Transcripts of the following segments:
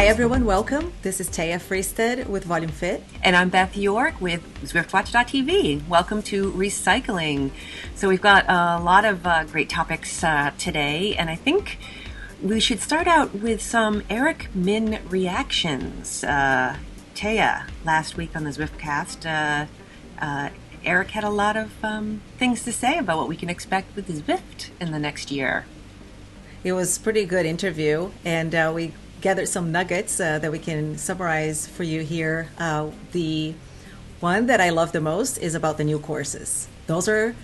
everyone, welcome. This is Theia Friestedt with volyoomfit. And I'm Beth York with ZwiftWatch.tv. Welcome to recycling. So we've got a lot of great topics today, and I think we should start out with some Eric Min reactions. Theia, last week on the Zwiftcast, Eric had a lot of things to say about what we can expect with Zwift in the next year. It was a pretty good interview, and we gathered some nuggets that we can summarize for you here. The one that I love the most is about the new courses. Those are,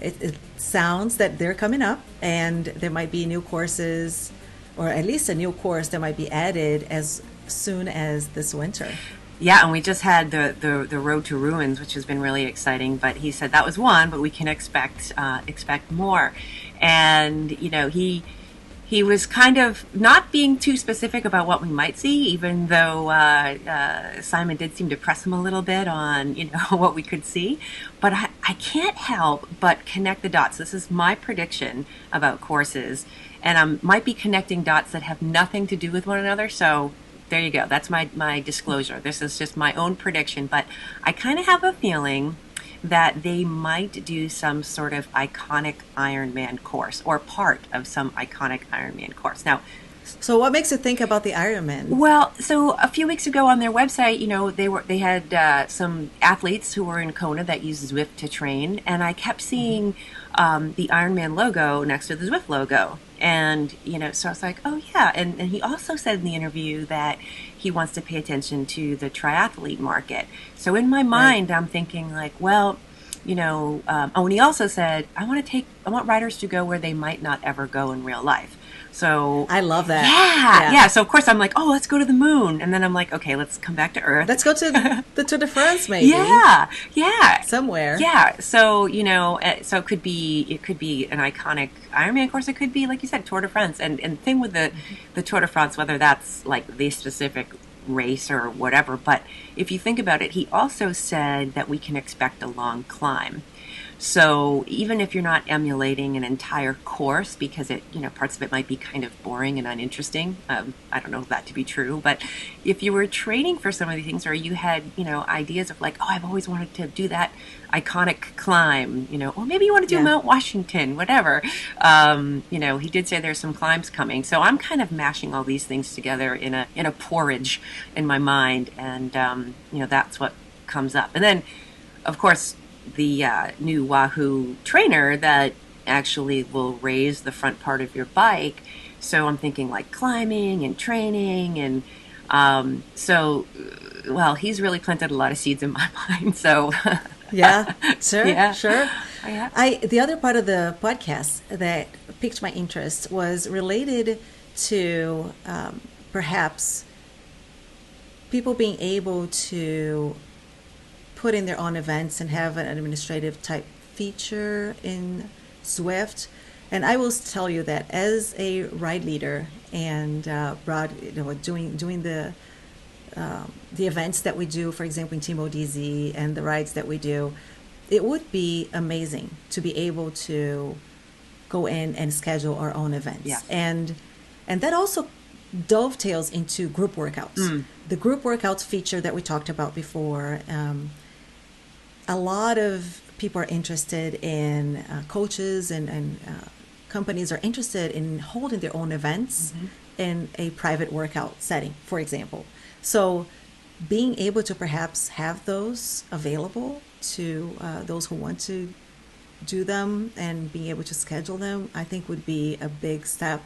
it sounds that they're coming up, and there might be new courses, or at least a new course that might be added as soon as this winter. Yeah, and we just had the Road to Ruins, which has been really exciting. But he said that was one, but we can expect more. And you know, he was kind of not being too specific about what we might see, even though Simon did seem to press him a little bit on what we could see. But I can't help but connect the dots. This is my prediction about courses, and I might be connecting dots that have nothing to do with one another. So there you go. That's my disclosure. This is just my own prediction, but I kind of have a feeling that they might do some sort of iconic Ironman course or part of some iconic Ironman course. Now, so what makes you think about the Ironman? Well, so a few weeks ago on their website, they had some athletes who were in Kona that used Zwift to train, and I kept seeing the Ironman logo next to the Zwift logo. And, so I was like, oh, yeah. And he also said in the interview that he wants to pay attention to the triathlete market. So in my mind, I'm thinking like, well, and he also said, I want riders to go where they might not ever go in real life. So I love that. Yeah. So of course I'm like, oh, let's go to the moon. And then I'm like, okay, let's come back to Earth. Let's go to the Tour de France, maybe. Yeah. Somewhere. Yeah. So, so it could be an iconic Ironman course. It could be, like you said, Tour de France. And the thing with the Tour de France, whether that's like the specific race or whatever, but if you think about it, he also said that we can expect a long climb. So even if you're not emulating an entire course, because parts of it might be kind of boring and uninteresting, I don't know that to be true, but if you were training for some of these things, or you had, ideas of like, oh, I've always wanted to do that iconic climb, or maybe you want to do Mount Washington, whatever. He did say there's some climbs coming. So I'm kind of mashing all these things together in a porridge in my mind, and that's what comes up. And then, of course, the new Wahoo trainer that actually will raise the front part of your bike. So I'm thinking like climbing and training, and he's really planted a lot of seeds in my mind. So yeah, sure. Yeah. The other part of the podcast that piqued my interest was related to perhaps people being able to put in their own events and have an administrative type feature in Zwift. And I will tell you that as a ride leader and doing the events that we do, for example, in Team ODZ, and the rides that we do, it would be amazing to be able to go in and schedule our own events. Yeah. And that also dovetails into group workouts. The group workouts feature that we talked about before. A lot of people are interested in, coaches and companies are interested in holding their own events in a private workout setting, for example. So being able to perhaps have those available to those who want to do them and being able to schedule them, I think would be a big step.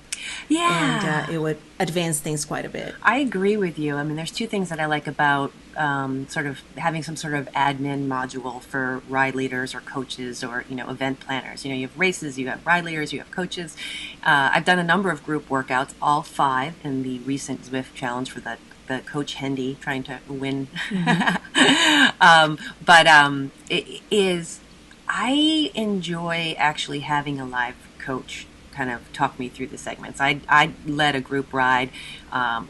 Yeah. And it would advance things quite a bit. I agree with you. I mean, there's two things that I like about sort of having some sort of admin module for ride leaders or coaches or, event planners. You have races, you have ride leaders, you have coaches. I've done a number of group workouts, all 5 in the recent Zwift challenge for the Coach Hendy trying to win. I enjoy actually having a live coach kind of talk me through the segments. I led a group ride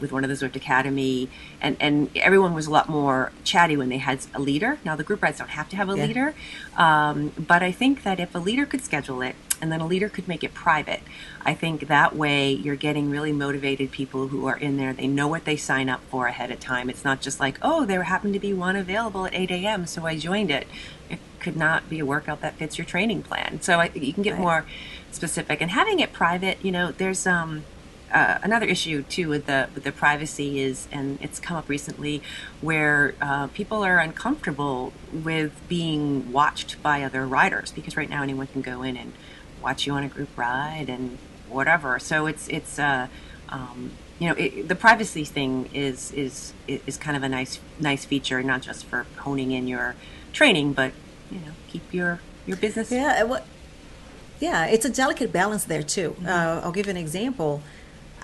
with one of the Zwift Academy, and everyone was a lot more chatty when they had a leader. Now, the group rides don't have to have a leader, but I think that if a leader could schedule it, and then a leader could make it private, I think that way you're getting really motivated people who are in there. They know what they sign up for ahead of time. It's not just like, oh, there happened to be one available at 8 a.m., so I joined it. It could not be a workout that fits your training plan. So I think you can get more specific. And having it private, there's another issue too with the privacy is, and it's come up recently, where people are uncomfortable with being watched by other riders, because right now anyone can go in and watch you on a group ride and whatever. So the privacy thing is kind of a nice feature, not just for honing in your training, but keep your business. Yeah, it's a delicate balance there too. I'll give you an example.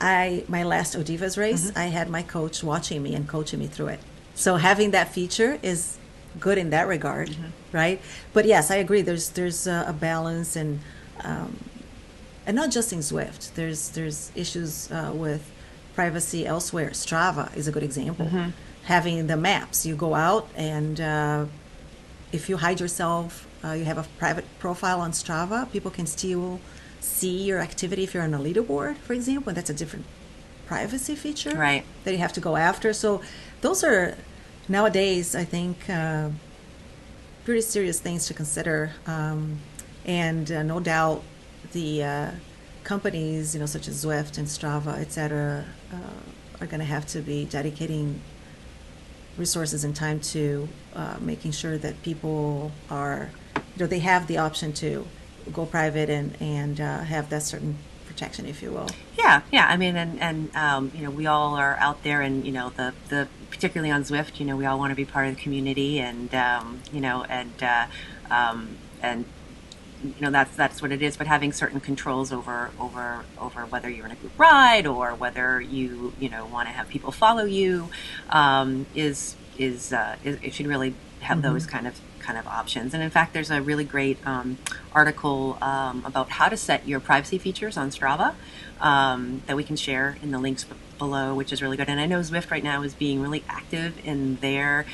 My last Odivas race, I had my coach watching me and coaching me through it. So having that feature is good in that regard, right? But yes, I agree. There's a balance, and not just in Zwift. There's issues with privacy elsewhere. Strava is a good example. Having the maps, you go out and if you hide yourself, you have a private profile on Strava, people can still see your activity if you're on a leaderboard, for example, and that's a different privacy feature that you have to go after. So those are, nowadays, I think, pretty serious things to consider. And no doubt the companies, such as Zwift and Strava, et cetera, are going to have to be dedicating resources and time to making sure that people are, they have the option to go private and have that certain protection, if you will. Yeah. I mean, and we all are out there, and the particularly on Zwift, we all want to be part of the community, and that's what it is. But having certain controls over whether you're in a group ride or whether you want to have people follow you is it should really have those kind of options. And in fact, there's a really great article about how to set your privacy features on Strava that we can share in the links below, which is really good. And I know Zwift right now is being really active in their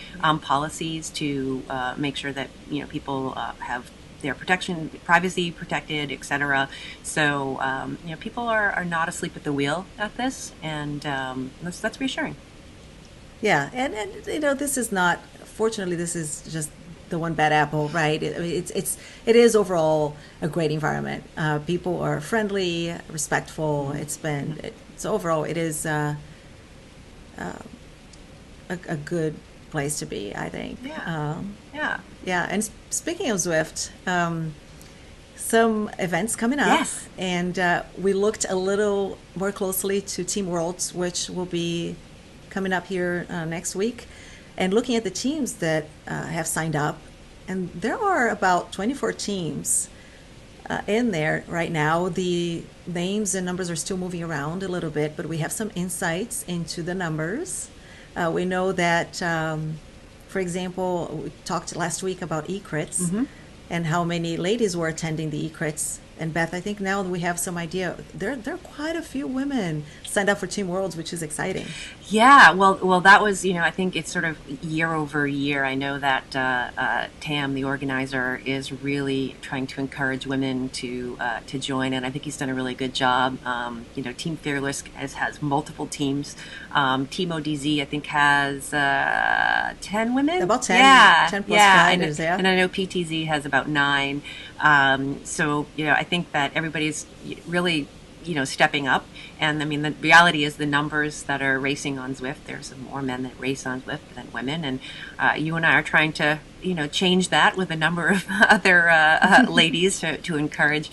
policies to make sure that people have their privacy protected, etc. So people are not asleep at the wheel at this, and that's reassuring. Yeah, and this is not. Fortunately, this is just the one bad apple, right? It is overall a great environment. People are friendly, respectful. So overall, it is a good place to be, I think. Yeah. And speaking of Zwift, some events coming up. Yes. And we looked a little more closely to Team Worlds, which will be coming up here next week, and looking at the teams that have signed up. And there are about 24 teams in there right now. The names and numbers are still moving around a little bit, but we have some insights into the numbers. We know that, for example, we talked last week about eCrits and how many ladies were attending the eCrits. And Beth, I think now we have some idea. There are quite a few women signed up for Team Worlds, which is exciting. Yeah, well, that was, I think it's sort of year over year. I know that Tam, the organizer, is really trying to encourage women to join, and I think he's done a really good job. Team Fearless has multiple teams. Team ODZ, I think, has 10 women. About 10. Yeah, 10 plus riders, and I know PTZ has about 9. So, I think that everybody's really, stepping up. And I mean, the reality is the numbers that are racing on Zwift, there's more men that race on Zwift than women. And you and I are trying to, change that with a number of other ladies to encourage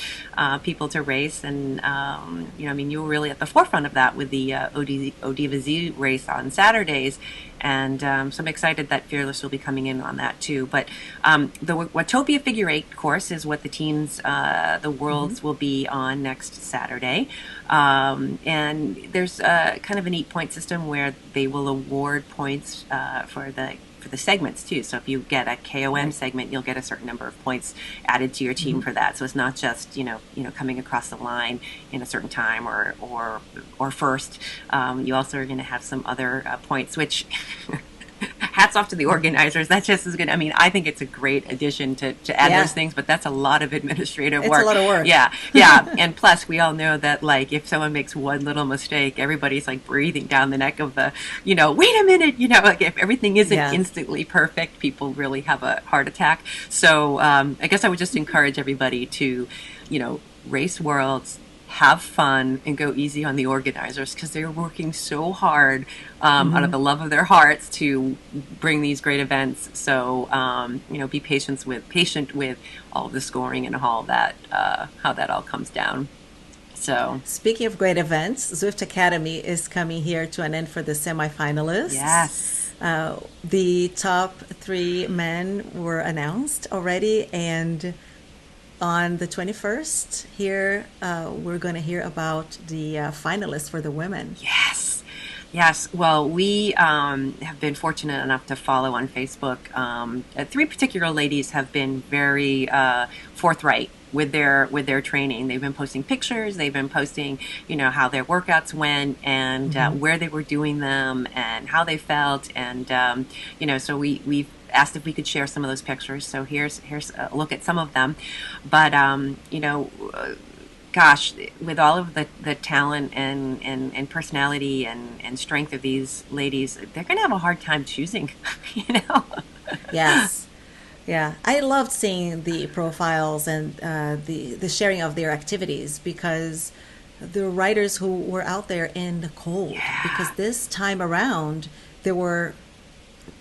people to race. And, you were really at the forefront of that with the ODZ race on Saturdays. And so I'm excited that Fearless will be coming in on that too. But the Watopia Figure 8 course is what the teams, the Worlds will be on next Saturday. And there's kind of a neat point system where they will award points for for the segments too. So if you get a KOM segment, you'll get a certain number of points added to your team for that. So it's not just coming across the line in a certain time or first. You also are going to have some other points, which hats off to the organizers. That just is good. I mean, I think it's a great addition to add those things, but that's a lot of administrative work. It's a lot of work. Yeah. And plus, we all know that, like, if someone makes one little mistake, everybody's like breathing down the neck of the, wait a minute, like if everything isn't instantly perfect, people really have a heart attack. So I guess I would just encourage everybody to, race worlds, have fun, and go easy on the organizers, because they're working so hard out of the love of their hearts to bring these great events. So be patient with all of the scoring and all that, how that all comes down. So speaking of great events, Zwift Academy is coming here to an end for the semifinalists. Yes. The top 3 men were announced already, and on the 21st, here we're going to hear about the finalists for the women. Yes. Well, we have been fortunate enough to follow on Facebook. 3 particular ladies have been very forthright with their training. They've been posting pictures. They've been posting, how their workouts went and where they were doing them and how they felt. And so we've asked if we could share some of those pictures. So here's a look at some of them. But gosh, with all of the talent and personality and strength of these ladies, they're going to have a hard time choosing. Yes. Yeah, I loved seeing the profiles and the sharing of their activities, because the riders who were out there in the cold, because this time around there were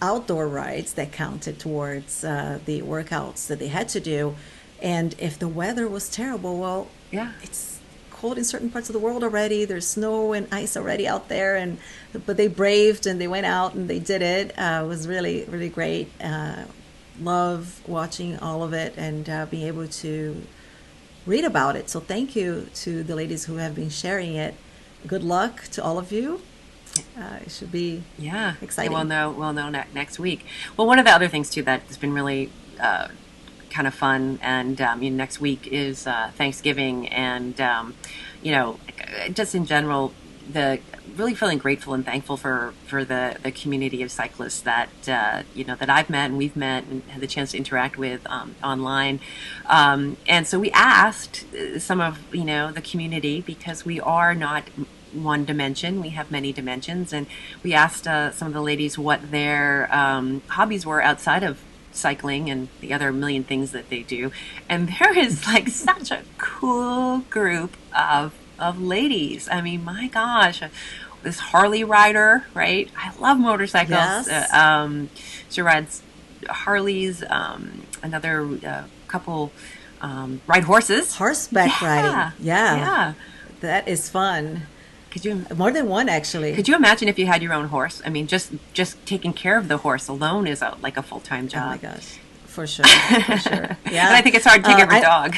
outdoor rides that counted towards the workouts that they had to do. And if the weather was terrible, it's cold in certain parts of the world already. There's snow and ice already out there, but they braved and they went out and they did it. It was really, really great. Love watching all of it and being able to read about it. So thank you to the ladies who have been sharing it. Good luck to all of you. It should be exciting. We'll know next week. Well, one of the other things too that has been really kind of fun, and next week is Thanksgiving, and just in general, really feeling grateful and thankful for the community of cyclists that that I've met and we've met and had the chance to interact with online. And so we asked some of the community, because we are not one dimension, we have many dimensions, and we asked some of the ladies what their hobbies were outside of cycling and the other million things that they do. And there is like such a cool group of ladies. I mean, my gosh, this Harley rider, right? I love motorcycles. Yes. She rides Harleys. Another couple ride horses. Horseback riding. Yeah. That is fun. Could you more than one, actually? Could you imagine if you had your own horse? I mean, just taking care of the horse alone is like a full-time job. Oh my gosh, for sure. Yeah, and I think it's hard to take care of a dog.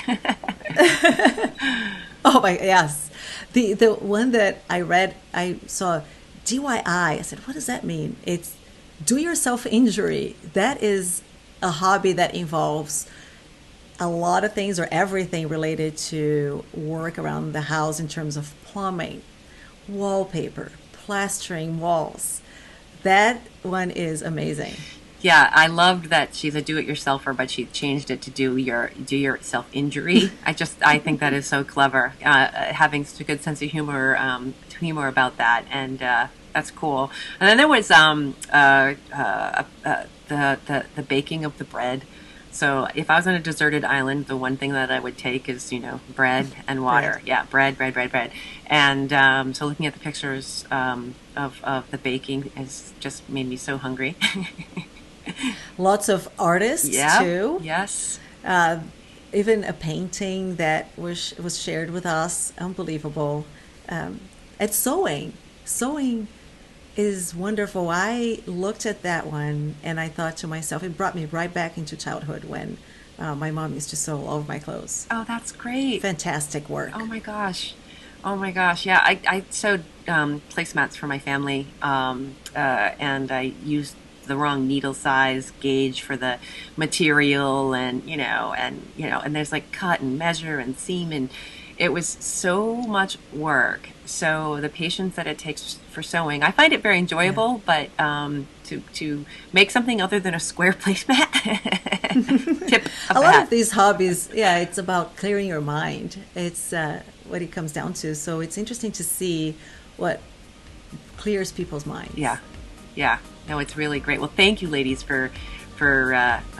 Oh my, yes. The one that I read, I saw DIY. I said, what does that mean? It's do yourself injury. That is a hobby that involves a lot of things or everything related to work around the house in terms of plumbing, wallpaper, plastering walls. That one is amazing. Yeah, I loved that she's a do-it-yourselfer, but she changed it to do yourself injury. I think that is so clever, having such a good sense of humor about that, and that's cool. And then there was the baking of the bread. So if I was on a deserted island, the one thing that I would take is, bread and water. Bread. Yeah, bread. And so looking at the pictures of the baking has just made me so hungry. Lots of artists, too. Yes. Even a painting that was shared with us. Unbelievable. It's sewing. Sewing is wonderful. I looked at that one and I thought to myself, it brought me right back into childhood when my mom used to sew all of my clothes. Oh, that's great. Fantastic work. Oh my gosh. Yeah, I sewed placemats for my family, and I used the wrong needle size gauge for the material, and there's like cut and measure and seam, and it was so much work. So the patience that it takes for sewing, I find it very enjoyable, but to make something other than a square placemat, tip of A lot hat. of these hobbies, yeah, it's about clearing your mind. It's what it comes down to. So it's interesting to see what clears people's minds. Yeah, yeah. No, it's really great. Well, thank you, ladies, for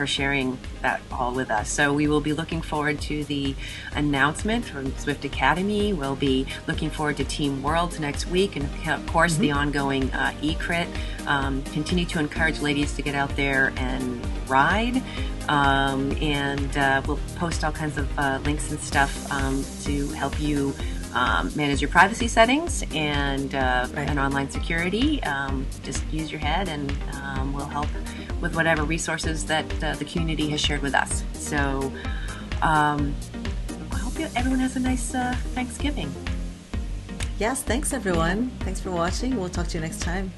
sharing that all with us. So we will be looking forward to the announcement from Zwift Academy. We'll be looking forward to Team Worlds next week, and of course the ongoing eCrit. Continue to encourage ladies to get out there and ride, and we'll post all kinds of links and stuff to help you manage your privacy settings and online security. Just use your head, and we'll help with whatever resources that the community has shared with us. So I hope everyone has a nice Thanksgiving. Yes, thanks everyone. Thanks for watching. We'll talk to you next time.